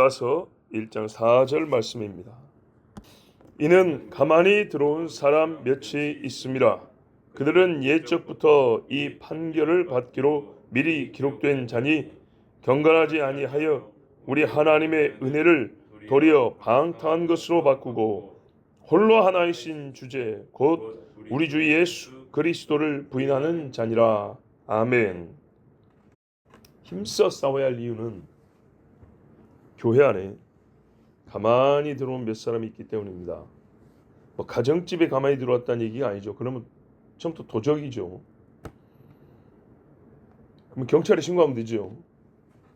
가서 1장 4절 말씀입니다. 이는 가만히 들어온 사람 몇이 있음이라. 그들은 옛적부터 이 판결을 받기로 미리 기록된 자니 경건하지 아니하여 우리 하나님의 은혜를 도리어 방탕한 것으로 바꾸고 홀로 하나이신 주제 곧 우리 주 예수 그리스도를 부인하는 자니라. 아멘. 힘써 싸워야 할 이유는 교회 안에 가만히 들어온 몇 사람이 있기 때문입니다. 가정집에 가만히 들어왔다는 얘기가 아니죠. 그러면 처음부터 도적이죠. 그러면 경찰에 신고하면 되죠.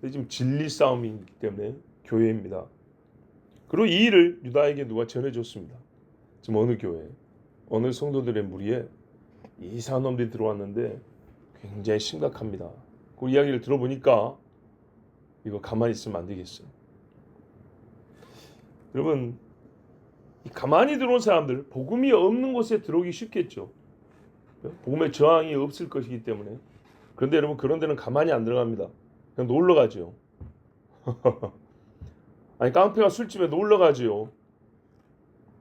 근데 지금 진리 싸움이기 때문에 교회입니다. 그리고 이 일을 유다에게 누가 전해줬습니다. 지금 어느 교회, 어느 성도들의 무리에 이상한 놈들이 들어왔는데 굉장히 심각합니다. 그 이야기를 들어보니까 이거 가만히 있으면 안 되겠어요. 여러분, 가만히 들어온 사람들, 복음이 없는 곳에 들어오기 쉽겠죠. 복음의 저항이 없을 것이기 때문에. 그런데 여러분, 그런 데는 가만히 안 들어갑니다. 그냥 놀러 가죠. 아니, 깡패가 술집에 놀러 가죠.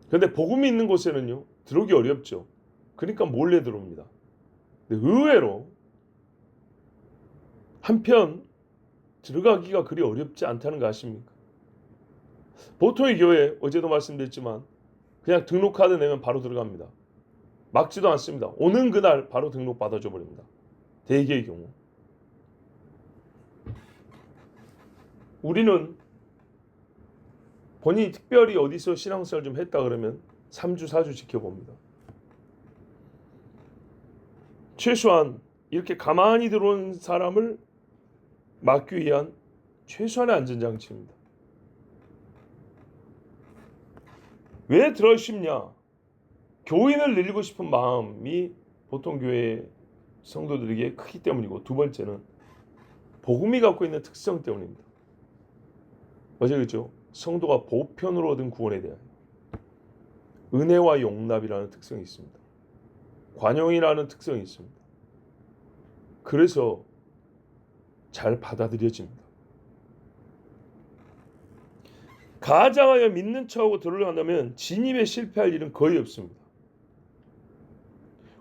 그런데 복음이 있는 곳에는요, 들어오기 어렵죠. 그러니까 몰래 들어옵니다. 근데 의외로 한편 들어가기가 그리 어렵지 않다는 거 아십니까? 보통의 교회, 어제도 말씀드렸지만 그냥 등록카드 내면 바로 들어갑니다. 막지도 않습니다. 오는 그날 바로 등록 받아줘 버립니다. 대개의 경우. 우리는 본인이 특별히 어디서 신앙생활 좀 했다 그러면 3주, 4주 지켜봅니다. 최소한 이렇게 가만히 들어온 사람을 막기 위한 최소한의 안전장치입니다. 왜 들어가기 쉽냐? 교인을 늘리고 싶은 마음이 보통 교회 성도들에게 크기 때문이고, 두 번째는 복음이 갖고 있는 특성 때문입니다. 어제 그랬죠? 성도가 보편으로 얻은 구원에 대한 은혜와 용납이라는 특성이 있습니다. 관용이라는 특성이 있습니다. 그래서 잘 받아들여집니다. 가장하여 믿는 척하고 들어간다면 진입에 실패할 일은 거의 없습니다.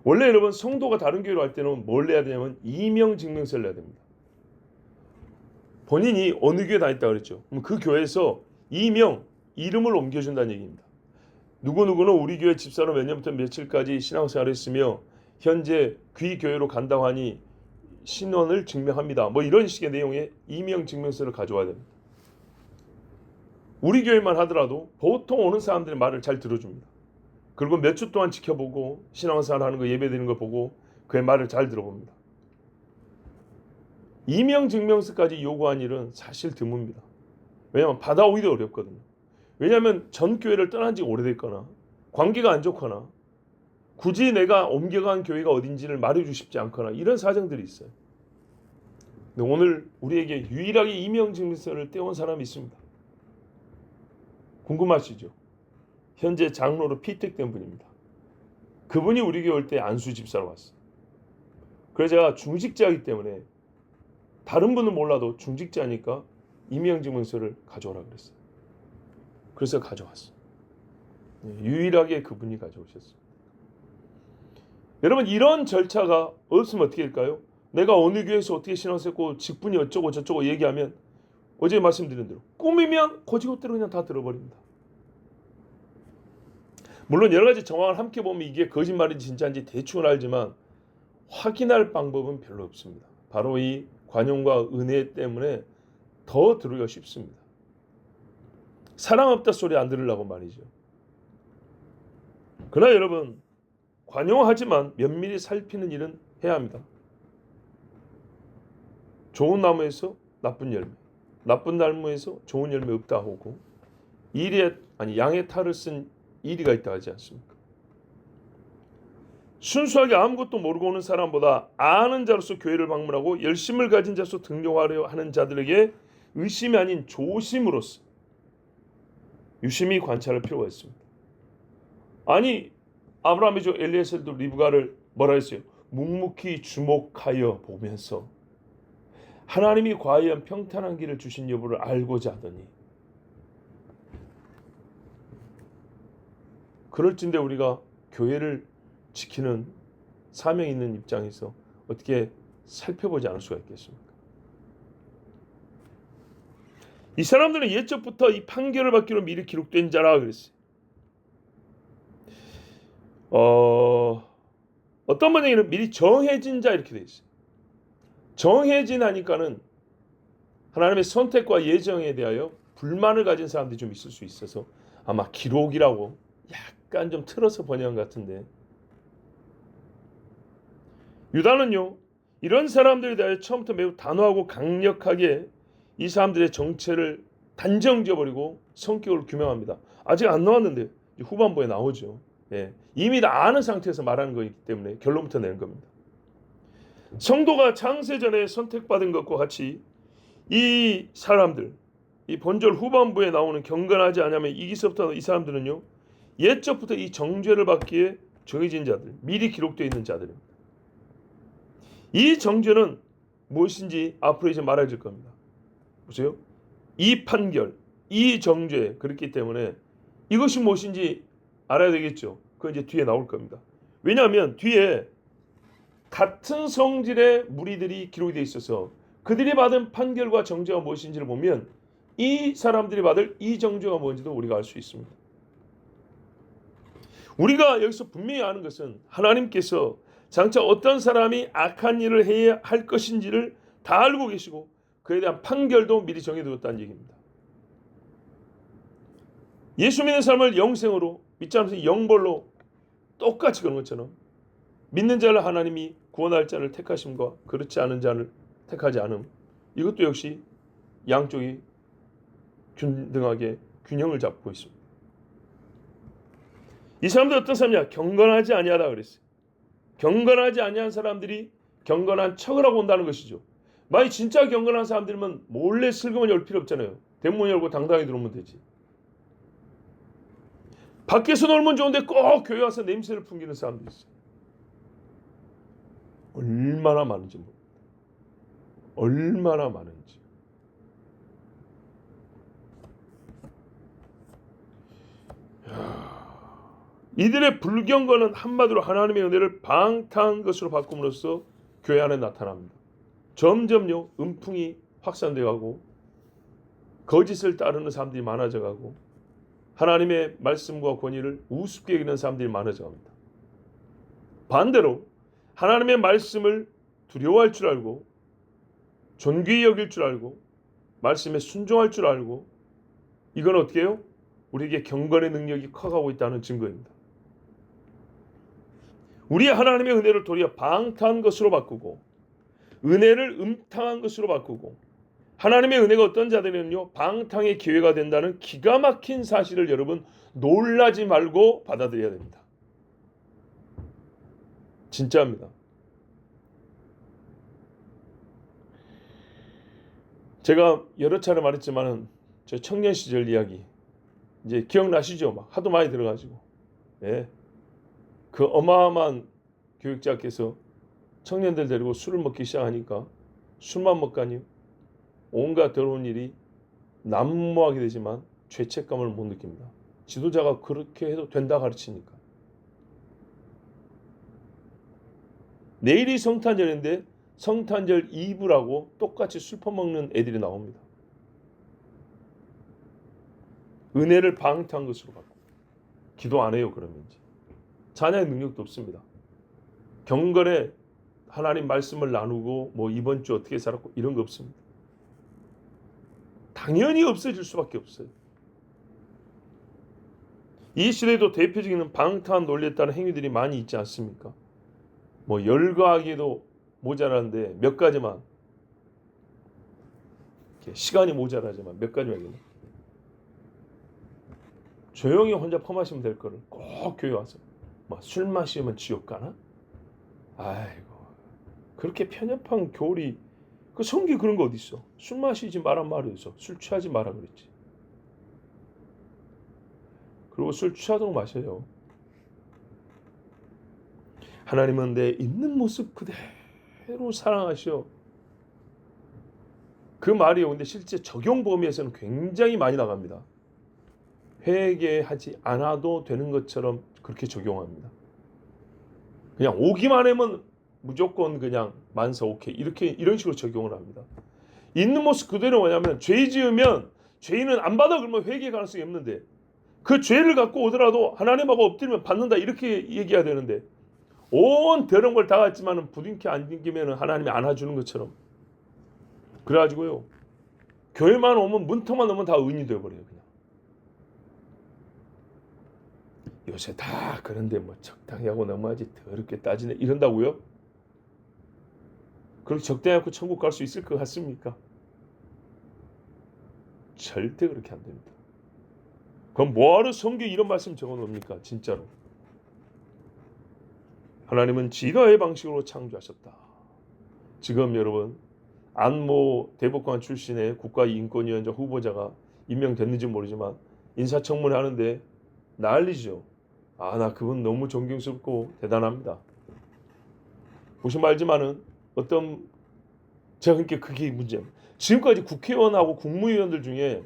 원래 여러분, 성도가 다른 교회로 갈 때는 뭘 내야 되냐면 이명증명서를 내야 됩니다. 본인이 어느 교회 다녔다 그랬죠. 그럼 그 교회에서 이름을 옮겨준다는 얘기입니다. 누구누구는 우리 교회 집사로 몇 년부터 며칠까지 신앙생활을 했으며 현재 귀 교회로 간다고 하니 신원을 증명합니다. 뭐 이런 식의 내용의 이명증명서를 가져와야 됩니다. 우리 교회만 하더라도 보통 오는 사람들의 말을 잘 들어줍니다. 그리고 몇 주 동안 지켜보고 신앙생활 하는 거, 예배드리는 거 보고 그의 말을 잘 들어봅니다. 이명증명서까지 요구한 일은 사실 드뭅니다. 왜냐하면 받아오기도 어렵거든요. 왜냐하면 전 교회를 떠난 지 오래됐거나 관계가 안 좋거나 굳이 내가 옮겨간 교회가 어딘지를 말해주고 싶지 않거나 이런 사정들이 있어요. 근데 오늘 우리에게 유일하게 이명증명서를 떼온 사람이 있습니다. 궁금하시죠? 현재 장로로 피택된 분입니다. 그분이 우리 교회 올 때 안수 집사로 왔어요. 그래서 제가 중직자이기 때문에 다른 분은 몰라도 중직자니까 임명증명서를 가져오라 그랬어요. 그래서 가져왔어요. 유일하게 그분이 가져오셨어요. 여러분, 이런 절차가 없으면 어떻게 될까요? 내가 어느 교회에서 어떻게 신앙했고 직분이 어쩌고 저쩌고 얘기하면 어제 말씀드린 대로 꾸미면 고지고대로 그냥 다 들어버립니다. 물론 여러 가지 정황을 함께 보면 이게 거짓말인지 진짜인지 대충은 알지만 확인할 방법은 별로 없습니다. 바로 이 관용과 은혜 때문에 더 들어오기가 쉽습니다. 사랑 없다 소리 안 들으려고 말이죠. 그러나 여러분, 관용하지만 면밀히 살피는 일은 해야 합니다. 좋은 나무에서 나쁜 열매, 나쁜 나무에서 좋은 열매 없다 하고 양의 탈을 쓴 이리가 있다 하지 않습니까? 순수하게 아무것도 모르고 오는 사람보다 아는 자로서 교회를 방문하고 열심을 가진 자로서 등록하려 하는 자들에게 의심이 아닌 조심으로서 유심히 관찰할 필요가 있습니다. 아니, 아브라함이 엘리에셀도 리브가를 뭐라 했어요? 묵묵히 주목하여 보면서 하나님이 과연 평탄한 길을 주신 여부를 알고자 하더니 그럴진데 우리가 교회를 지키는 사명 있는 입장에서 어떻게 살펴보지 않을 수가 있겠습니까? 이 사람들은 옛적부터 이 판결을 받기로 미리 기록된 자라 그랬어요. 어떤 번역에는 미리 정해진 자 이렇게 돼 있어요. 정해진 하니까는 하나님의 선택과 예정에 대하여 불만을 가진 사람들이 좀 있을 수 있어서 아마 기록이라고 약간 좀 틀어서 번역한 것 같은데, 유다는요 이런 사람들에 대하여 처음부터 매우 단호하고 강력하게 이 사람들의 정체를 단정지어버리고 성격을 규명합니다. 아직 안 나왔는데 후반부에 나오죠. 예, 이미 다 아는 상태에서 말하는 거기 때문에 결론부터 내는 겁니다. 성도가 창세전에 선택받은 것과 같이 이 사람들, 이 본절 후반부에 나오는 경건하지 않으면 이기서부터 이 사람들은요 옛적부터 이 정죄를 받기에 정해진 자들, 미리 기록되어 있는 자들입니다. 이 정죄는 무엇인지 앞으로 이제 말해줄 겁니다. 보세요. 이 판결, 이 정죄, 그렇기 때문에 이것이 무엇인지 알아야 되겠죠. 그건 이제 뒤에 나올 겁니다. 왜냐하면 뒤에 같은 성질의 무리들이 기록이 되어 있어서 그들이 받은 판결과 정죄가 무엇인지를 보면 이 사람들이 받을 이 정죄가 뭔지도 우리가 알 수 있습니다. 우리가 여기서 분명히 아는 것은 하나님께서 장차 어떤 사람이 악한 일을 해야 할 것인지를 다 알고 계시고 그에 대한 판결도 미리 정해두었다는 얘기입니다. 예수 믿는 사람을 영생으로, 믿지 않는 사람을 영벌로 똑같이 그런 것처럼 믿는 자를 하나님이 구원할 자를 택하심과 그렇지 않은 자를 택하지 않음, 이것도 역시 양쪽이 균등하게 균형을 잡고 있습니다. 이 사람들 어떤 사람이냐? 경건하지 아니하다 그랬어요. 경건하지 아니한 사람들이 경건한 척을 하고 온다는 것이죠. 만약 진짜 경건한 사람들이면 몰래 슬그머니 열 필요 없잖아요. 대문 열고 당당히 들어오면 되지. 밖에서 놀면 좋은데 꼭 교회 와서 냄새를 풍기는 사람도 있어요. 얼마나 많은지 모릅니다. 얼마나 많은지. 이들의 불경건은 한마디로 하나님의 은혜를 방탕한 것으로 바꿈으로써 교회 안에 나타납니다. 점점요 음풍이 확산되어 가고 거짓을 따르는 사람들이 많아져 가고 하나님의 말씀과 권위를 우습게 여기는 사람들이 많아져 갑니다. 반대로 하나님의 말씀을 두려워할 줄 알고 존귀히 여길 줄 알고 말씀에 순종할 줄 알고, 이건 어떻게 해요? 우리에게 경건의 능력이 커가고 있다는 증거입니다. 우리 하나님의 은혜를 도리어 방탕한 것으로 바꾸고 은혜를 음탕한 것으로 바꾸고 하나님의 은혜가 어떤 자들은요 방탕의 기회가 된다는 기가 막힌 사실을 여러분 놀라지 말고 받아들여야 됩니다. 진짜입니다. 제가 여러 차례 말했지만은 저 청년 시절 이야기 이제 기억나시죠? 막 하도 많이 들어가지고, 예, 그 어마어마한 교육자께서 청년들 데리고 술을 먹기 시작하니까 술만 먹가니요 온갖 더러운 일이 난무하게 되지만 죄책감을 못 느낍니다. 지도자가 그렇게 해도 된다 가르치니까. 내일이 성탄절인데 성탄절 이브라고 똑같이 술 퍼먹는 애들이 나옵니다. 은혜를 방탕한 것으로 갖고 기도 안 해요. 그러면 이제 자녀의 능력도 없습니다. 경건에 하나님 말씀을 나누고 뭐 이번 주 어떻게 살았고 이런 거 없습니다. 당연히 없어질 수밖에 없어요. 이 시대에도 대표적인 방탕한 논리에 따른 행위들이 많이 있지 않습니까? 뭐 열거하기도 모자라는데 몇 가지만, 시간이 모자라지만 몇 가지만 얘기해요. 조용히 혼자 퍼마시면 될 거를 꼭 교회 와서 뭐 술 마시면 지옥 가나? 아이고, 그렇게 편협한 교리, 그 성경에 그런 거 어디 있어? 술 마시지 마란 말이 어디서? 술 취하지 마라 그랬지. 그리고 술 취하도록 마셔요. 하나님은 내 있는 모습 그대로 사랑하셔. 그 말이요. 근데 실제 적용 범위에서는 굉장히 많이 나갑니다. 회개하지 않아도 되는 것처럼 그렇게 적용합니다. 그냥 오기만 하면 무조건 그냥 만사 오케이 이렇게 이런 식으로 적용을 합니다. 있는 모습 그대로 뭐냐면 죄 지으면 죄인은 안 받아 그러면 회개 가능성이 없는데 그 죄를 갖고 오더라도 하나님하고 엎드리면 받는다 이렇게 얘기해야 되는데 온 더러운 걸 다 갔지만 부둥켜 안기면 하나님이 안아주는 것처럼 그래가지고요 교회만 오면 문턱만 오면 다 의인이 되어버려요. 그냥 요새 다 그런데 뭐 적당히 하고 넘어가지 더럽게 따지네 이런다고요? 그렇게 적당히 하고 천국 갈 수 있을 것 같습니까? 절대 그렇게 안 됩니다. 그럼 뭐하러 성경에 이런 말씀 적어놓습니까? 진짜로 하나님은 진화의 방식으로 창조하셨다. 지금 여러분 안모 대법관 출신의 국가인권위원회 후보자가 임명됐는지 모르지만 인사청문회 하는데 난리죠. 나 그분 너무 존경스럽고 대단합니다. 보시면 알지만은 어떤 제가 그러니까 그게 문제입니다. 지금까지 국회의원하고 국무위원들 중에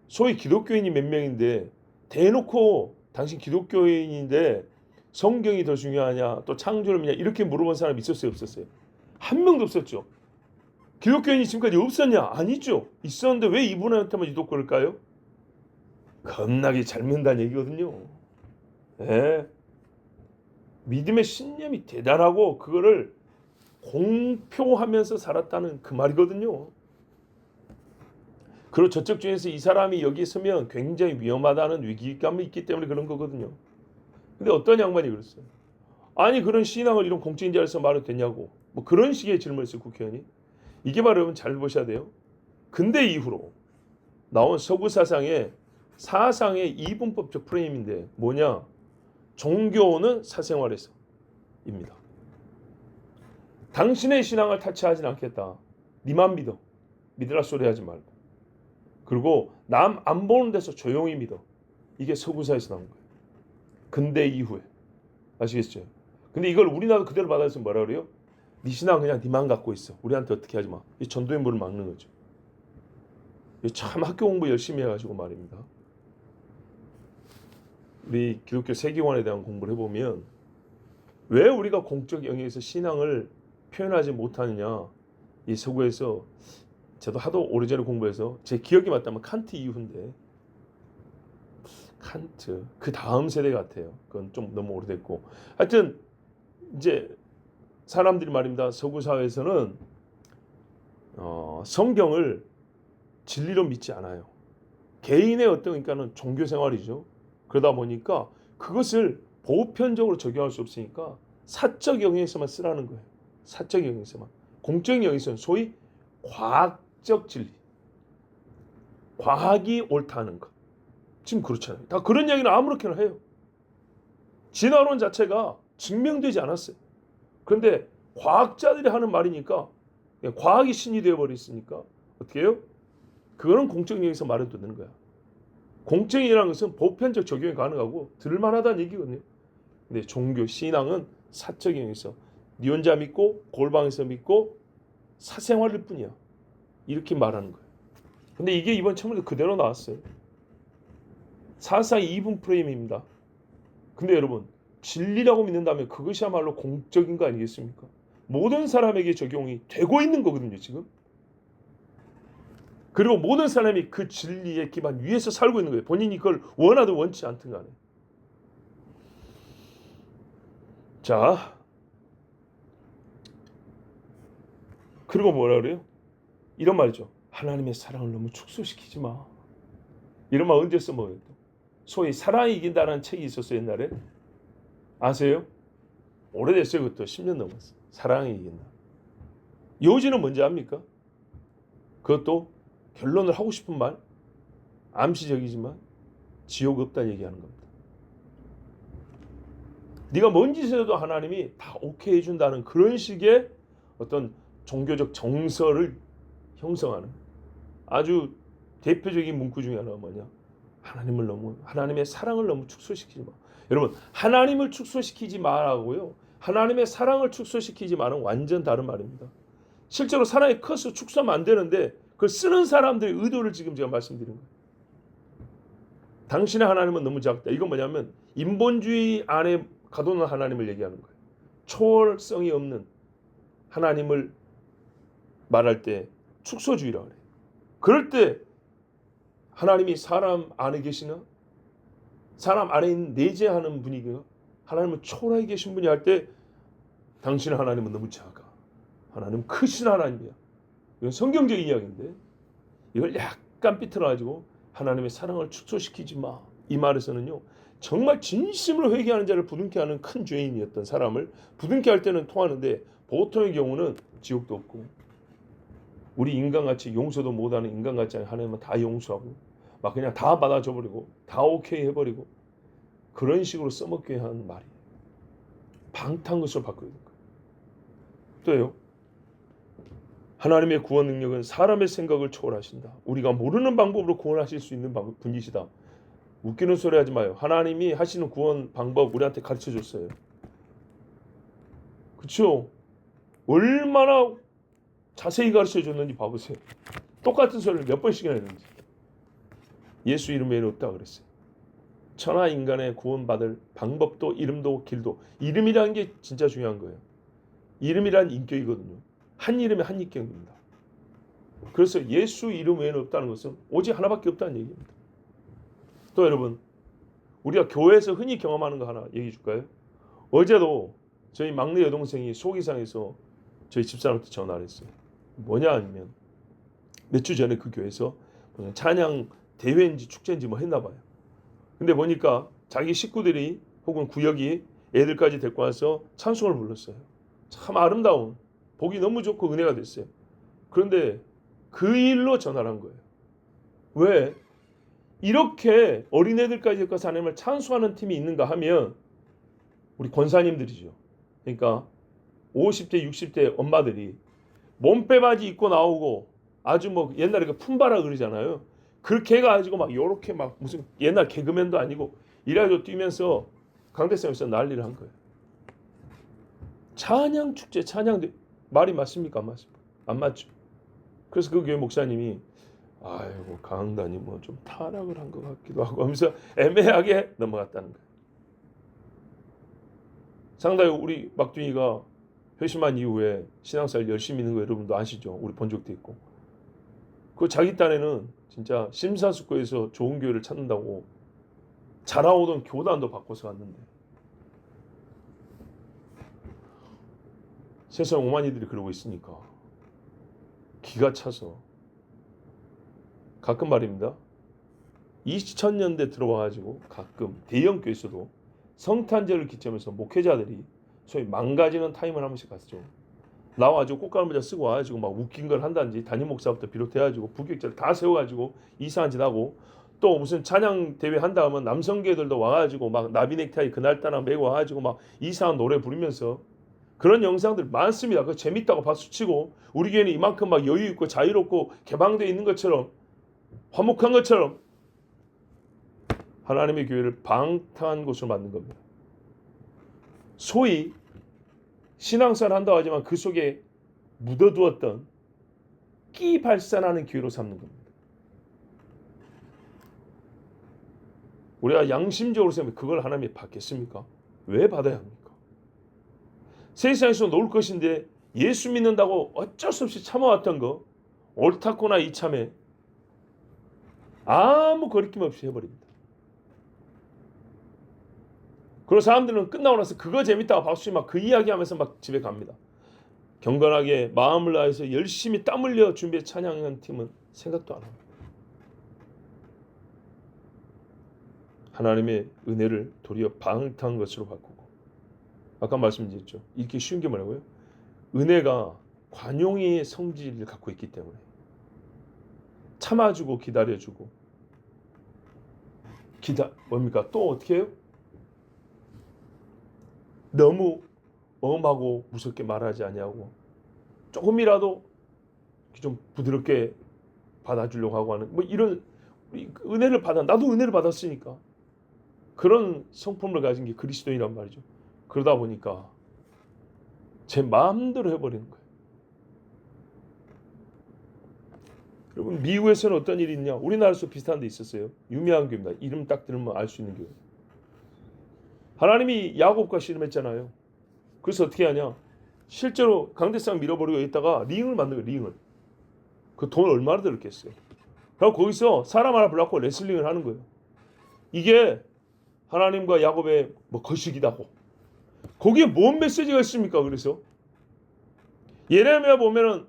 소위 기독교인이 몇 명인데 대놓고 당신 기독교인인데 성경이 더 중요하냐 또 창조를 믿냐 이렇게 물어본 사람이 있었어요 없었어요? 한 명도 없었죠. 기독교인이 지금까지 없었냐? 아니죠. 있었는데 왜 이분한테만 유독 그럴까요? 겁나게 잘 믿는다는 얘기거든요. 네. 믿음의 신념이 대단하고 그거를 공표하면서 살았다는 그 말이거든요. 그리고 저쪽 중에서 이 사람이 여기 서면 굉장히 위험하다는 위기감이 있기 때문에 그런 거거든요. 근데 어떤 양반이 그랬어요. 아니 그런 신앙을 이런 공적인 자리에서 말해도 되냐고 뭐 그런 식의 질문을 했어요. 국회의원이. 이게 바로 여러분 잘 보셔야 돼요. 근대 이후로 나온 서구 사상의 이분법적 프레임인데 뭐냐? 종교는 사생활에서입니다. 당신의 신앙을 타치하진 않겠다. 니만 믿어. 믿으라 소리 하지 말고. 그리고 남 안 보는 데서 조용히 믿어. 이게 서구사에서 나온 거예요. 근대 이후에. 아시겠죠? 근데 이걸 우리나라도 그대로 받아서 뭐라 그래요? 네 신앙 그냥 니만 갖고 있어. 우리한테 어떻게 하지 마. 이 전도의 문을 막는 거죠. 참 학교 공부 열심히 해가지고 말입니다. 우리 기독교 세계관에 대한 공부를 해보면 왜 우리가 공적 영역에서 신앙을 표현하지 못하느냐. 이 서구에서 저도 하도 오래전에 공부해서 제 기억이 맞다면 칸트 이후인데 칸트 그 다음 세대 같아요. 그건 좀 너무 오래됐고 하여튼 이제 사람들이 말입니다. 서구 사회에서는 성경을 진리로 믿지 않아요. 개인의 어떤 그러니까는 종교 생활이죠. 그러다 보니까 그것을 보편적으로 적용할 수 없으니까 사적 영역에서만 쓰라는 거예요. 사적 영역에서만. 공적 영역에서는 소위 과학적 진리. 과학이 옳다는 것. 지금 그렇잖아요. 다 그런 얘기는 아무렇게나 해요. 진화론 자체가 증명되지 않았어요. 그런데 과학자들이 하는 말이니까 과학이 신이 되어버렸으니까 어떻게 해요? 그거는 공적 영역에서 말해도 되는 거야. 공적이라는 것은 보편적 적용이 가능하고 들을만하다는 얘기거든요. 근데 종교, 신앙은 사적 영역에서 니 혼자 믿고 골방에서 믿고 사생활일 뿐이야. 이렇게 말하는 거예요. 근데 이게 이번 청문회도 그대로 나왔어요. 사상 2분 프레임입니다. 근데 여러분 진리라고 믿는다면 그것이야말로 공적인 거 아니겠습니까? 모든 사람에게 적용이 되고 있는 거거든요 지금. 그리고 모든 사람이 그 진리의 기반 위에서 살고 있는 거예요. 본인이 그걸 원하든 원치 않든 간에. 자, 그리고 뭐라 그래요? 이런 말이죠. 하나님의 사랑을 너무 축소시키지 마. 이런 말 언제 써먹어요? 소위 사랑이 이긴다는 책이 있었어요 옛날에. 아세요? 오래됐어요. 그것도 10년 넘었어요. 사랑이 이긴다. 요지는 뭔지 압니까? 그것도 결론을 하고 싶은 말, 암시적이지만 지옥 없다는 얘기하는 겁니다. 네가 뭔 짓을 해도 하나님이 다 오케이 해준다는 그런 식의 어떤 종교적 정서를 형성하는 아주 대표적인 문구 중에 하나가 뭐냐? 하나님의 사랑을 너무 축소시키지 마. 여러분, 하나님을 축소시키지 마라고요. 하나님의 사랑을 축소시키지 마는 완전 다른 말입니다. 실제로 사랑이 커서 축소하면 안 되는데 그걸 쓰는 사람들의 의도를 지금 제가 말씀드린 거예요. 당신의 하나님은 너무 작다. 이건 뭐냐면 인본주의 안에 가두는 하나님을 얘기하는 거예요. 초월성이 없는 하나님을 말할 때 축소주의라고 그래요. 그럴 때 하나님이 사람 안에 계시나? 사람 안에 있는 내재하는 분이가 하나님은 초월하게 계신 분이 할 때 당신의 하나님은 너무 작아. 하나님은 크신 하나님이야. 이건 성경적 이야기인데 이걸 약간 삐뚤어가지고 하나님의 사랑을 축소시키지 마. 이 말에서는요. 정말 진심으로 회개하는 자를 부둥켜 하는 큰 죄인이었던 사람을 부둥켜 할 때는 통하는데 보통의 경우는 지옥도 없고 우리 인간같이 용서도 못하는 인간같이 하나님은 다 용서하고 막 그냥 다 받아줘버리고 다 오케이 해버리고 그런 식으로 써먹게 한 말이에요. 방탕한 것으로 바꿔야 될 거예요. 또요. 하나님의 구원 능력은 사람의 생각을 초월하신다. 우리가 모르는 방법으로 구원하실 수 있는 분이시다. 웃기는 소리 하지 마요. 하나님이 하시는 구원 방법 우리한테 가르쳐 줬어요. 그렇죠? 얼마나 자세히 가르쳐 줬는지 봐보세요. 똑같은 소리를 몇 번씩이나 했는지. 예수 이름 외에는 없다 그랬어요. 천하 인간의 구원받을 방법도 이름도 길도. 이름이라는 게 진짜 중요한 거예요. 이름이란 인격이거든요. 한 이름에 한 인격입니다. 그래서 예수 이름 외에는 없다는 것은 오직 하나밖에 없다는 얘기입니다. 또 여러분, 우리가 교회에서 흔히 경험하는 거 하나 얘기해 줄까요? 어제도 저희 막내 여동생이 속이 상해서 저희 집사람한테 전화를 했어요. 뭐냐 아니면 몇 주 전에 그 교회에서 찬양 대회인지 축제인지 뭐 했나 봐요. 근데 보니까 자기 식구들이 혹은 구역이 애들까지 데리고 와서 찬송을 불렀어요. 참 아름다운 보기 너무 좋고 은혜가 됐어요. 그런데 그 일로 전화를 한 거예요. 왜? 이렇게 어린애들까지 가서 하나님을 찬송하는 팀이 있는가 하면 우리 권사님들이죠. 그러니까 50대 60대 엄마들이 몸빼바지 입고 나오고 아주 뭐 옛날에 그 품바라 그러잖아요. 그렇게 해가지고 막 요렇게 막 무슨 옛날 개그맨도 아니고 이래가지고 뛰면서 강대상에서 난리를 한 거예요. 찬양 축제 찬양 말이 맞습니까? 안 맞습니까? 안 맞죠. 그래서 그 교회 목사님이 아이고 강단이 뭐 좀 타락을 한 것 같기도 하고 하면서 애매하게 넘어갔다는 거예요. 상당히 우리 막둥이가 회심한 이후에 신앙생활 열심히 있는 거 여러분도 아시죠? 우리 본 적도 있고. 그 자기 딴에는 진짜 심사숙고해서 좋은 교회를 찾는다고 자라오던 교단도 바꿔서 갔는데 세상 오만이들이 그러고 있으니까 기가 차서 가끔 말입니다. 2000년대 들어와가지고 가끔 대형 교회에서도 성탄절을 기점해서 목회자들이 소위 망가지는 타임을 한 번씩 갔죠. 나와가지고 꽃가루 모자 쓰고 와가지고 막 웃긴 걸 한다든지 담임 목사부터 비롯해가지고 부교육자를 다 세워가지고 이상한 짓 하고 또 무슨 찬양 대회 한다 하면 남성계들도 와가지고 막 나비 넥타이 그날따라 메고 와가지고 막 이상한 노래 부르면서 그런 영상들 많습니다. 그 재밌다고 박수치고 우리 교회는 이만큼 막 여유 있고 자유롭고 개방되어 있는 것처럼 화목한 것처럼 하나님의 교회를 방탕한 곳으로 만든 겁니다. 소위 신앙생활 한다고 하지만 그 속에 묻어두었던 끼 발산하는 교회로 삼는 겁니다. 우리가 양심적으로 생각하면 그걸 하나님이 받겠습니까? 왜 받아야 합니까? 세상에서 놓을 것인데 예수 믿는다고 어쩔 수 없이 참아왔던 거 옳다거나 이참에 아무 거리낌 없이 해버립니다. 그런 사람들은 끝나고 나서 그거 재밌다고 박수치고 막 그 이야기하면서 막 집에 갑니다. 경건하게 마음을 다해서 열심히 땀 흘려 준비해 찬양한 팀은 생각도 안 합니다. 하나님의 은혜를 도리어 방탕한 것으로 바꾸고 아까 말씀드렸죠. 이렇게 쉬운 게 뭐라고요? 은혜가 관용의 성질을 갖고 있기 때문에 참아주고 기다려주고 뭡니까? 또 어떻게 해요? 너무 엄하고 무섭게 말하지 아니하고 조금이라도 좀 부드럽게 받아주려고 하고 하는 뭐 이런 은혜를 나도 은혜를 받았으니까 그런 성품을 가진 게 그리스도인이란 말이죠. 그러다 보니까 제 마음대로 해버리는 거예요. 여러분 미국에서는 어떤 일이 있냐? 우리나라에서 비슷한 데 있었어요. 유명한 교회입니다. 이름 딱 들으면 알 수 있는 교회. 하나님이 야곱과 씨름했잖아요. 그래서 어떻게 하냐? 실제로 강대상 밀어버리고 있다가 링을 만든 거예요. 링을. 그 돈 얼마나 들었겠어요. 그리고 거기서 사람 하나 불러갖고 레슬링을 하는 거예요. 이게 하나님과 야곱의 뭐 거식이다고. 거기에 뭔 메시지가 있습니까? 그래서 예레미야 보면은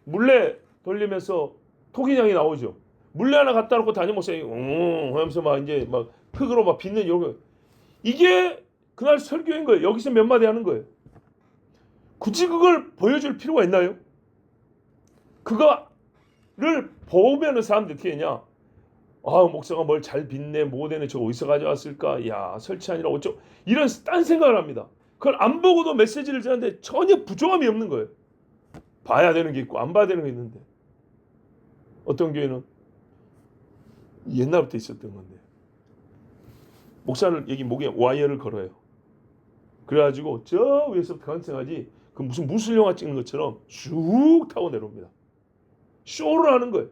물레 돌리면서 토기장이 나오죠. 물레 하나 갖다 놓고 담임 목사님이 하면서 막 이제 막 흙으로 막 빚는 이런 거. 이게 그날 설교인 거예요. 여기서 몇 마디 하는 거예요. 굳이 그걸 보여줄 필요가 있나요? 그거를 보면은 사람들이 어떻게 했냐? 아, 목사가 뭘 잘 빚네, 뭐되네, 저거 어디서 가져왔을까? 야, 설치 아니라 어쩌 이런 딴 생각을 합니다. 그걸 안 보고도 메시지를 주는데 전혀 부족함이 없는 거예요. 봐야 되는 게 있고 안 봐야 되는 게 있는데 어떤 교회는 옛날부터 있었던 건데 목사를 여기 목에 와이어를 걸어요. 그래가지고 저 위에서부터 관생하지 그 무슨 무술 영화 찍는 것처럼 쭉 타고 내려옵니다. 쇼를 하는 거예요.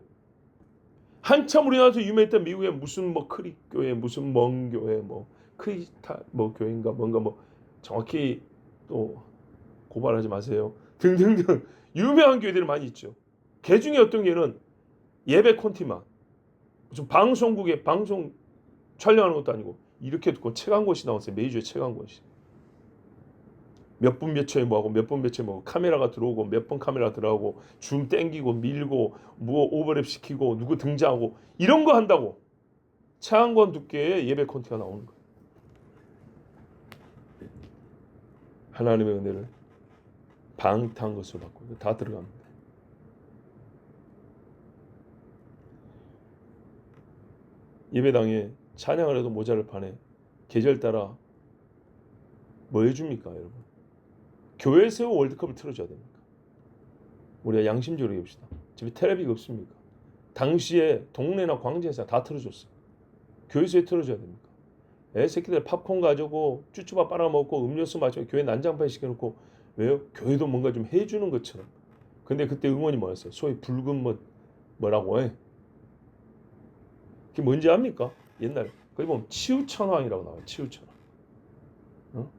한참 우리나라에서 유명했던 미국의 무슨 뭐 크릭 교회, 무슨 먼 교회, 뭐 크리스타 뭐 교회인가 뭔가 뭐 정확히 또 고발하지 마세요. 등등등 유명한 교회들이 많이 있죠. 그 중에 어떤 교회는 예배 콘티만 무슨 방송국에 방송 촬영하는 것도 아니고 이렇게 듣고 책 한 권씩 나왔어요. 매주에 책 한 권씩. 몇 분 몇 초에 뭐하고 몇 분 몇 초에 뭐하고 카메라가 들어오고 몇 번 카메라 들어가고 줌 땡기고 밀고 뭐 오버랩 시키고 누구 등장하고 이런 거 한다고 책 한 권 두께의 예배 콘티가 나오는 거예요. 하나님의 은혜를 방탕한 것으로 바꾸고 다 들어갑니다. 예배당에 찬양을 해도 모자를 파네. 계절 따라 뭐 해줍니까 여러분? 교회에서 월드컵을 틀어줘야 됩니까? 우리가 양심적으로 얘기합시다. 집에 텔레비가 없습니까? 당시에 동네나 광장에서 다 틀어줬어요. 교회에서 틀어줘야 됩니까? 애 새끼들 팝콘 가지고 쭈쭈바 빨아먹고 음료수 마시고 교회 난장판 시켜놓고 왜요? 교회도 뭔가 좀 해주는 것처럼. 근데 그때 응원이 뭐였어요? 소위 붉은 뭐라고 해? 그게 뭔지 압니까? 옛날에 거기 보면 치우천왕이라고 나와요. 치우천왕. 어?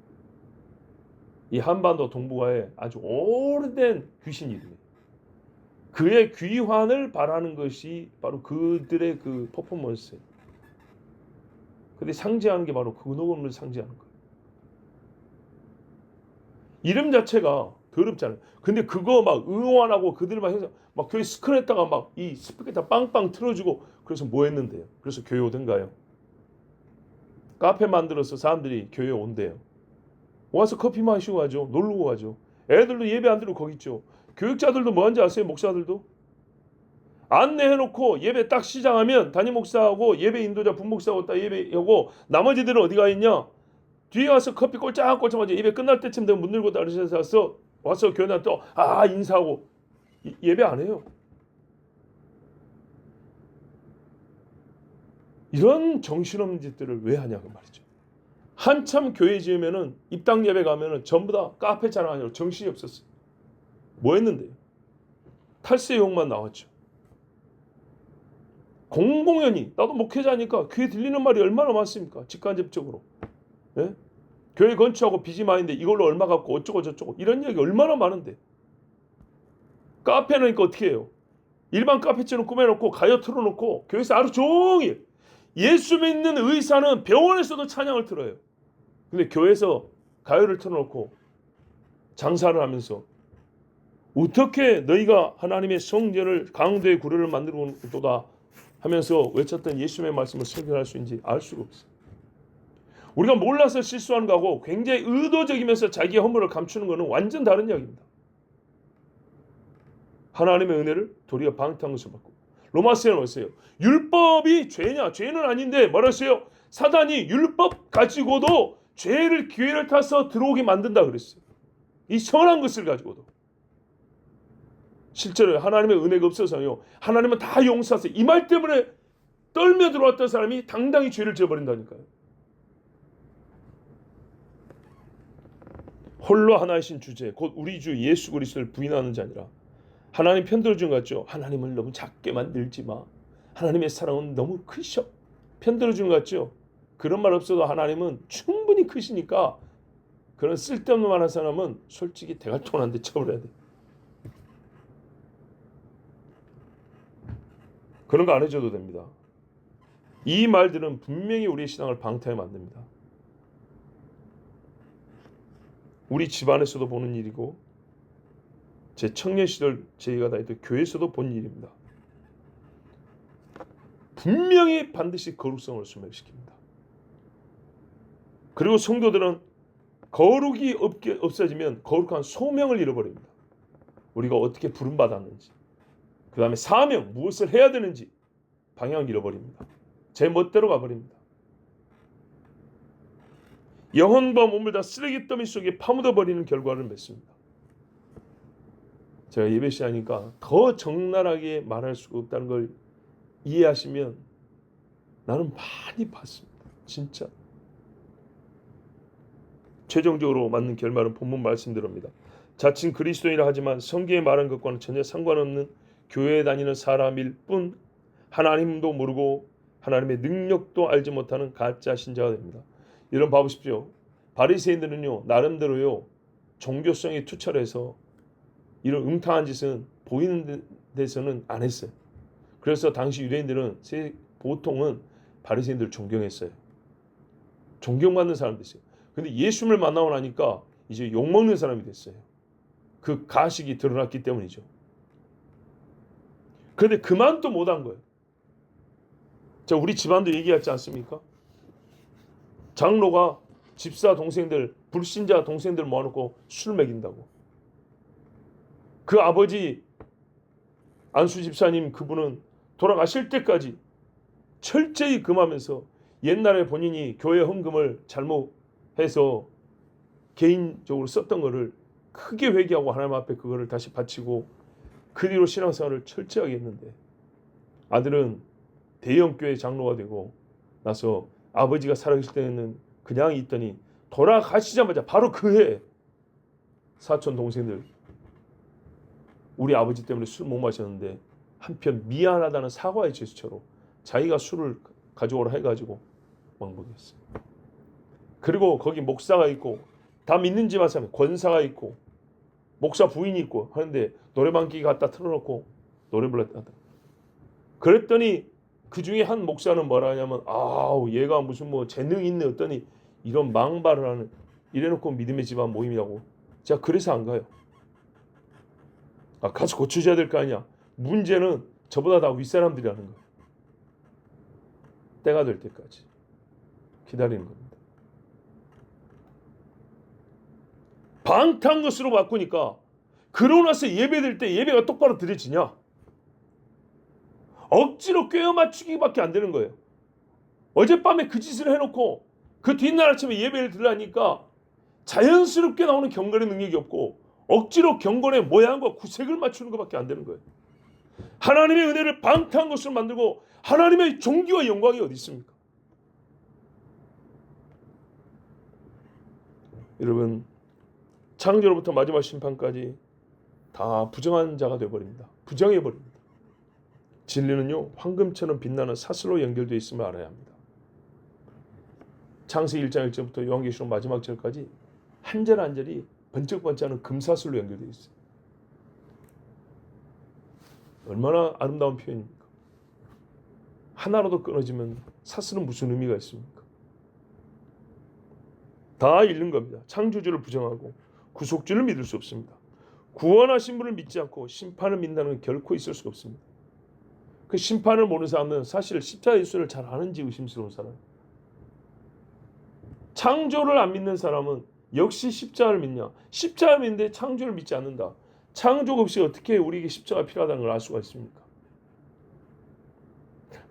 이 한반도 동북아에 아주 오래된 귀신 이름이에요. 그의 귀환을 바라는 것이 바로 그들의 그 퍼포먼스예요. 근데 상징하는 게 바로 그 녹음을 상징하는 거예요. 이름 자체가 더럽잖아요. 근데 그거 막 응원하고 그들 막 해서 막 교회 스크린에다가 막 이 스피커에다 빵빵 틀어주고 그래서 뭐 했는데요? 그래서 교회 오던가요? 카페 만들어서 사람들이 교회 온대요. 와서 커피 마시고 가죠. 놀고 가죠. 애들도 예배 안 들고 거기 있죠. 교육자들도 뭐 하는지 아세요? 목사들도? 안내해놓고 예배 딱 시작하면 담임 목사하고 예배 인도자 분목사하고 딱 예배하고 나머지들은 어디 가 있냐? 뒤에 와서 커피 꼴짝꼴짝 마저 예배 끝날 때쯤 되면 문 열고 따르셔서 와서 교회나 또 인사하고 예배 안 해요. 이런 정신없는 짓들을 왜 하냐고 말이죠. 한참 교회 지으면은 입당 예배 가면은 전부 다 카페 자랑하냐고 정신이 없었어요. 뭐 했는데요? 탈세 욕만 나왔죠. 공공연히 나도 목회자니까 귀에 들리는 말이 얼마나 많습니까? 직간접적으로. 예? 교회 건축하고 빚이 많은데 이걸로 얼마 갖고 어쩌고 저쩌고 이런 얘기 얼마나 많은데. 카페는 어떻게 해요? 일반 카페처럼 꾸며놓고 가요 틀어놓고 교회에서 하루 종일 예수 믿는 의사는 병원에서도 찬양을 틀어요. 근데 교회에서 가요를 틀어놓고 장사를 하면서 어떻게 너희가 하나님의 성전을 강도의 구례를 만들고 있도다 하면서 외쳤던 예수님의 말씀을 설교할 수 있는지 알 수가 없어요. 우리가 몰라서 실수하는 거하고 굉장히 의도적이면서 자기의 허물을 감추는 것은 완전 다른 이야기입니다. 하나님의 은혜를 도리어 방탕한 것을 받고 로마서에는 뭐였어요? 율법이 죄냐? 죄는 아닌데 뭐랬어요? 사단이 율법 가지고도 죄를 기회를 타서 들어오게 만든다 그랬어요. 이 선한 것을 가지고도. 실제로 하나님의 은혜가 없어서요. 하나님은 다 용서하세요. 이 말 때문에 떨며 들어왔던 사람이 당당히 죄를 지어버린다니까요. 홀로 하나이신 주제 곧 우리 주 예수 그리스도를 부인하는 자니라. 하나님 편들어준 것 같죠? 하나님을 너무 작게 만들지 마. 하나님의 사랑은 너무 크셔. 편들어준 것 같죠? 그런 말 없어도 하나님은 충분히 크시니까 그런 쓸데없는 말 하는 사람은 솔직히 대갈통한데 쳐버려야 돼. 그런 거 안 해줘도 됩니다. 이 말들은 분명히 우리의 신앙을 방태하게 만듭니다. 우리 집안에서도 보는 일이고 제 청년 시절 저희가 다니던 교회에서도 본 일입니다. 분명히 반드시 거룩성을 소멸시킵니다. 그리고 성도들은 거룩이 없어지면 거룩한 소명을 잃어버립니다. 우리가 어떻게 부름받았는지, 그 다음에 사명, 무엇을 해야 되는지 방향을 잃어버립니다. 제 멋대로 가버립니다. 영혼과 몸을 다 쓰레기 더미 속에 파묻어버리는 결과를 맺습니다. 제가 예배 시하니까 더 적나라하게 말할 수가 없다는 걸 이해하시면 나는 많이 봤습니다. 진짜. 최종적으로 맞는 결말은 본문 말씀대로입니다. 자칭 그리스도인이라 하지만 성경에 말한 것과는 전혀 상관없는 교회에 다니는 사람일 뿐 하나님도 모르고 하나님의 능력도 알지 못하는 가짜 신자가 됩니다. 이런 봐보십시오. 바리새인들은요 나름대로요 종교성에 투철해서 이런 음탕한 짓은 보이는 데서는 안 했어요. 그래서 당시 유대인들은 보통은 바리새인들을 존경했어요. 존경받는 사람이 됐어요. 근데 예수님을 만나고 나니까 이제 욕먹는 사람이 됐어요. 그 가식이 드러났기 때문이죠. 그런데 그만도 못한 거예요. 자, 우리 집안도 얘기하지 않습니까? 장로가 집사 동생들, 불신자 동생들 모아놓고 술 먹인다고. 그 아버지 안수 집사님 그분은 돌아가실 때까지 철저히 금하면서 옛날에 본인이 교회 헌금을 잘못해서 개인적으로 썼던 거를 크게 회개하고 하나님 앞에 그거를 다시 바치고 그 뒤로 신앙생활을 철저하게 했는데 아들은 대형교회 장로가 되고 나서 아버지가 살아계실 때는 그냥 있더니 돌아가시자마자 바로 그 해 사촌 동생들 우리 아버지 때문에 술 못 마셨는데 한편 미안하다는 사과의 제스처로 자기가 술을 가져오라 해가지고 왕복했어요. 그리고 거기 목사가 있고 다 믿는 집 사람 권사가 있고 목사 부인이 있고 하는데 노래방 기 갖다 틀어놓고 노래 불렀다. 그랬더니 그 중에 한 목사는 뭐라 하냐면 아우 얘가 무슨 뭐 재능 있네 했더니 이런 망발을 하는 이래놓고 믿음의 집안 모임이라고. 제가 그래서 안 가요. 가서 고쳐줘야 될 거 아니야. 문제는 저보다 다 윗사람들이라는 거예요. 때가 될 때까지 기다리는 겁니다. 방탕 것으로 바꾸니까 그러고 나서 예배될 때 예배가 똑바로 드려지냐? 억지로 꿰어 맞추기밖에 안 되는 거예요. 어젯밤에 그 짓을 해놓고 그 뒷날 아침에 예배를 드리려니까 자연스럽게 나오는 경건의 능력이 없고 억지로 경건의 모양과 구색을 맞추는 것밖에 안 되는 거예요. 하나님의 은혜를 방탕한 것으로 만들고 하나님의 존귀와 영광이 어디 있습니까? 여러분 창조로부터 마지막 심판까지 다 부정한 자가 되어버립니다. 부정해버립니다. 진리는요 황금처럼 빛나는 사슬로 연결되어 있음을 알아야 합니다. 창세기 1장 1절부터 요한계시록 마지막 절까지 한 절 한 절이 번쩍번쩍하는 금사슬로 연결되어 있어요. 얼마나 아름다운 표현입니까? 하나라도 끊어지면 사슬은 무슨 의미가 있습니까? 다 잃는 겁니다. 창조주를 부정하고 구속주를 믿을 수 없습니다. 구원하신 분을 믿지 않고 심판을 믿는다는 건 결코 있을 수가 없습니다. 그 심판을 모르는 사람은 사실 십자가 예수를 잘 아는지 의심스러운 사람. 창조를 안 믿는 사람은 역시 십자가를 믿냐? 십자가를 믿는데 창조를 믿지 않는다. 창조가 없이 어떻게 우리에게 십자가가 필요하다는 걸 알 수가 있습니까?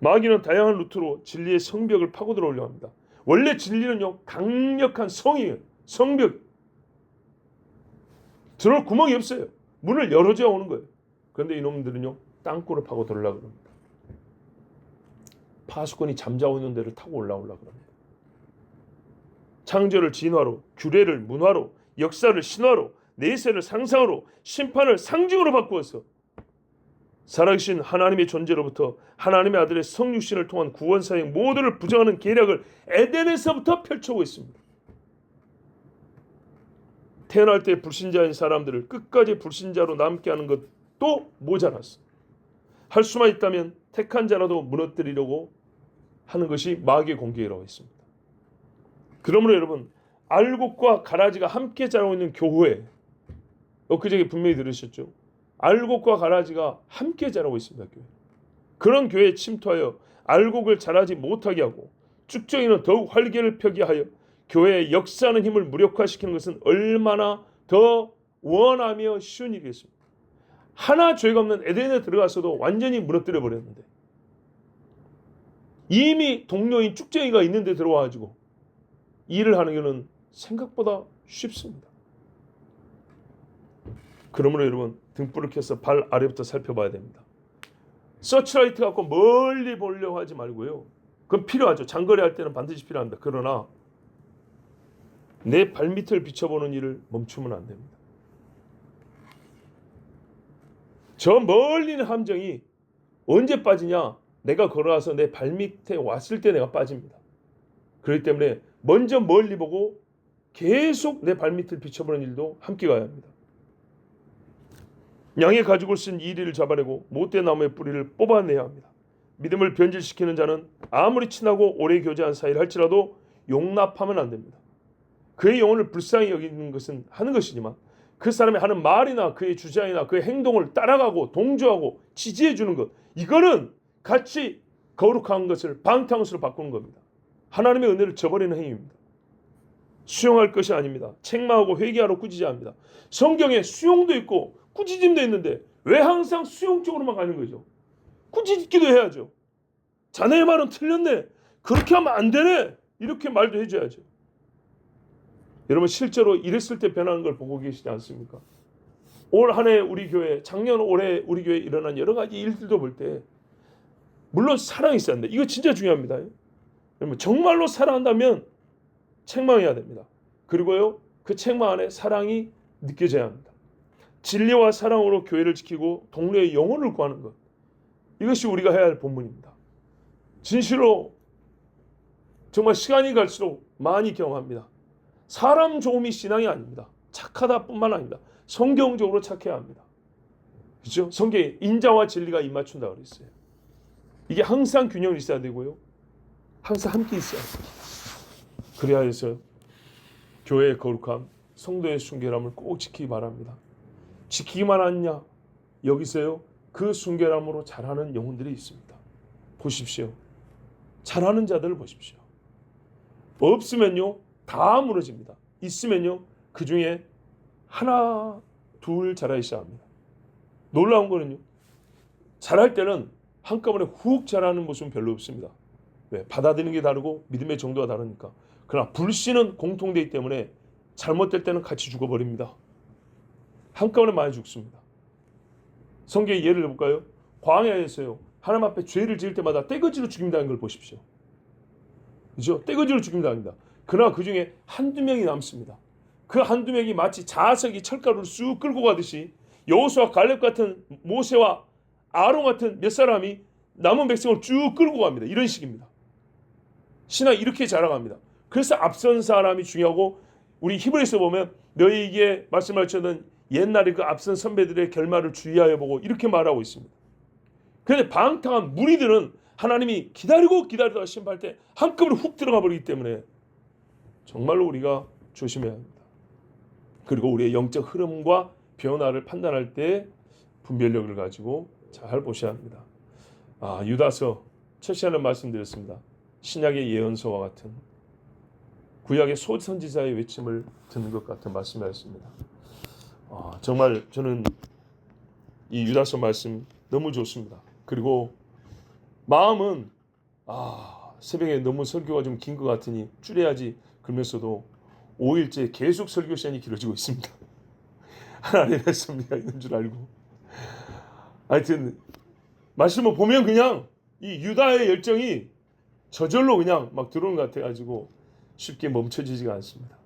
마귀는 다양한 루트로 진리의 성벽을 파고 들어오려고 합니다. 원래 진리는요 강력한 성이에요. 성벽. 들어올 구멍이 없어요. 문을 열어줘야 오는 거예요. 그런데 이놈들은요 땅굴을 파고 들어오려고 합니다. 파수꾼이 잠자고 있는 데를 타고 올라오려고 합니다. 창조를 진화로, 규례를 문화로, 역사를 신화로, 내세를 상상으로, 심판을 상징으로 바꾸어서 살아계신 하나님의 존재로부터 하나님의 아들의 성육신을 통한 구원 사역 모두를 부정하는 계략을 에덴에서부터 펼쳐오고 있습니다. 태어날 때 불신자인 사람들을 끝까지 불신자로 남게 하는 것도 모자랐어. 할 수만 있다면 택한 자라도 무너뜨리려고 하는 것이 마귀의 공격이라고 했습니다. 그러므로 여러분, 알곡과 가라지가 함께 자라고 있는 교회, 엊그저께 분명히 들으셨죠? 알곡과 가라지가 함께 자라고 있습니다. 교회. 그런 교회에 침투하여 알곡을 자라지 못하게 하고 쭉정이는 더욱 활개를 펴게 하여 교회의 역사하는 힘을 무력화시키는 것은 얼마나 더 원하며 쉬운 일이겠습니까? 하나 죄가 없는 에덴에 들어가서도 완전히 무너뜨려 버렸는데 이미 동료인 쭉정이가 있는데 들어와가지고 일을 하는 것은 생각보다 쉽습니다. 그러므로 여러분, 등불을 켜서 발 아래부터 살펴봐야 됩니다. 서치라이트 갖고 멀리 보려고 하지 말고요. 그건 필요하죠. 장거리 할 때는 반드시 필요합니다. 그러나 내 발밑을 비춰보는 일을 멈추면 안 됩니다. 저 멀리 있는 함정이 언제 빠지냐? 내가 걸어와서 내 발밑에 왔을 때 내가 빠집니다. 그렇기 때문에 먼저 멀리 보고 계속 내 발밑을 비춰보는 일도 함께 가야 합니다. 양의 가죽을 쓴 이리를 잡아내고 못된 나무의 뿌리를 뽑아내야 합니다. 믿음을 변질시키는 자는 아무리 친하고 오래 교제한 사이를 할지라도 용납하면 안 됩니다. 그의 영혼을 불쌍히 여기는 것은 하는 것이지만 그 사람이 하는 말이나 그의 주장이나 그의 행동을 따라가고 동조하고 지지해 주는 것, 이거는 같이 거룩한 것을 방탕수로 바꾸는 겁니다. 하나님의 은혜를 저버리는 행위입니다. 수용할 것이 아닙니다. 책망하고 회개하러 꾸짖어야 합니다. 성경에 수용도 있고 꾸짖음도 있는데 왜 항상 수용 쪽으로만 가는 거죠? 꾸짖기도 해야죠. 자네의 말은 틀렸네. 그렇게 하면 안 되네. 이렇게 말도 해줘야죠. 여러분, 실제로 이랬을 때 변하는 걸 보고 계시지 않습니까? 올 한 해 우리 교회, 작년 올해 우리 교회에 일어난 여러 가지 일들도 볼 때 물론 사랑이 있어야 합니다. 이거 진짜 중요합니다. 여러분, 정말로 사랑한다면 책망해야 됩니다. 그리고요, 그 책망 안에 사랑이 느껴져야 합니다. 진리와 사랑으로 교회를 지키고 동료의 영혼을 구하는 것, 이것이 우리가 해야 할 본분입니다. 진실로 정말 시간이 갈수록 많이 경험합니다. 사람 좋음이 신앙이 아닙니다. 착하다 뿐만 아닙니다. 성경적으로 착해야 합니다. 그렇죠? 성경에 인자와 진리가 입맞춘다고 그랬어요. 이게 항상 균형이 있어야 되고요. 항상 함께 있어야 합니다. 그래야 해서 교회의 거룩함, 성도의 순결함을 꼭 지키기 바랍니다. 지키기만 하느냐? 여기서요, 그 순결함으로 자라는 영혼들이 있습니다. 보십시오. 잘하는 자들을 보십시오. 없으면요 다 무너집니다. 있으면요 그 중에 하나 둘 자라기 시작합니다. 놀라운 거는요, 자랄 때는 한꺼번에 훅 자라는 모습은 별로 없습니다. 왜? 받아들이는 게 다르고 믿음의 정도가 다르니까. 그러나 불신은 공통되기 때문에 잘못될 때는 같이 죽어버립니다. 한꺼번에 많이 죽습니다. 성경의 예를 들어볼까요? 광야에서요, 하나님 앞에 죄를 지을 때마다 떼거지로 죽인다는 걸 보십시오. 그죠? 떼거지로 죽인답니다. 그러나 그 중에 한두 명이 남습니다. 그 한두 명이 마치 자석이 철가루를 쑥 끌고 가듯이 여호수아 갈렙 같은 모세와 아론 같은 몇 사람이 남은 백성을 쭉 끌고 갑니다. 이런 식입니다. 신앙이 이렇게 자라갑니다. 그래서 앞선 사람이 중요하고, 우리 히브리서 보면 너희에게 말씀하셨던 옛날에 그 앞선 선배들의 결말을 주의하여 보고 이렇게 말하고 있습니다. 그런데 방탕한 무리들은 하나님이 기다리다가 심판할 때 한꺼번에 훅 들어가 버리기 때문에 정말로 우리가 조심해야 합니다. 그리고 우리의 영적 흐름과 변화를 판단할 때 분별력을 가지고 잘 보셔야 합니다. 유다서 첫 시간에 말씀드렸습니다. 신약의 예언서와 같은, 구약의 소선지자의 외침을 듣는 것 같은 말씀이었습니다. 정말 저는 이 유다서 말씀 너무 좋습니다. 그리고 마음은 새벽에 너무 설교가 좀 긴 것 같으니 줄여야지 그러면서도 5일째 계속 설교 시간이 길어지고 있습니다. 하나님의 섭리가 있는 줄 알고. 하여튼 말씀을 보면 그냥 이 유다의 열정이 저절로 그냥 막 들어오는 것 같아가지고 쉽게 멈춰지지가 않습니다.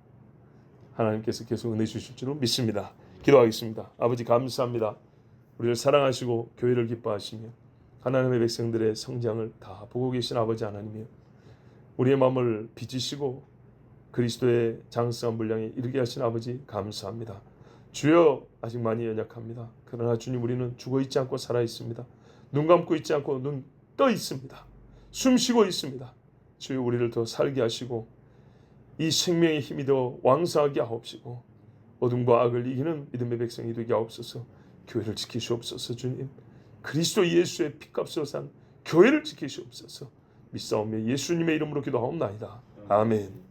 하나님께서 계속 은혜 주실 줄로 믿습니다. 기도하겠습니다. 아버지 감사합니다. 우리를 사랑하시고 교회를 기뻐하시며 하나님의 백성들의 성장을 다 보고 계신 아버지 하나님이여, 우리의 마음을 빚으시고 그리스도의 장성한 분량에 이르게 하신 아버지 감사합니다. 주여, 아직 많이 연약합니다. 그러나 주님, 우리는 죽어있지 않고 살아있습니다. 눈 감고 있지 않고 눈 떠 있습니다. 숨 쉬고 있습니다. 주여, 우리를 더 살게 하시고 이 생명의 힘이 더 왕성하게 하옵시고 어둠과 악을 이기는 믿음의 백성이 되게 하옵소서. 교회를 지키시옵소서. 주님, 그리스도 예수의 피값으로 산 교회를 지키시옵소서. 믿사오며 예수님의 이름으로 기도하옵나이다. 아멘.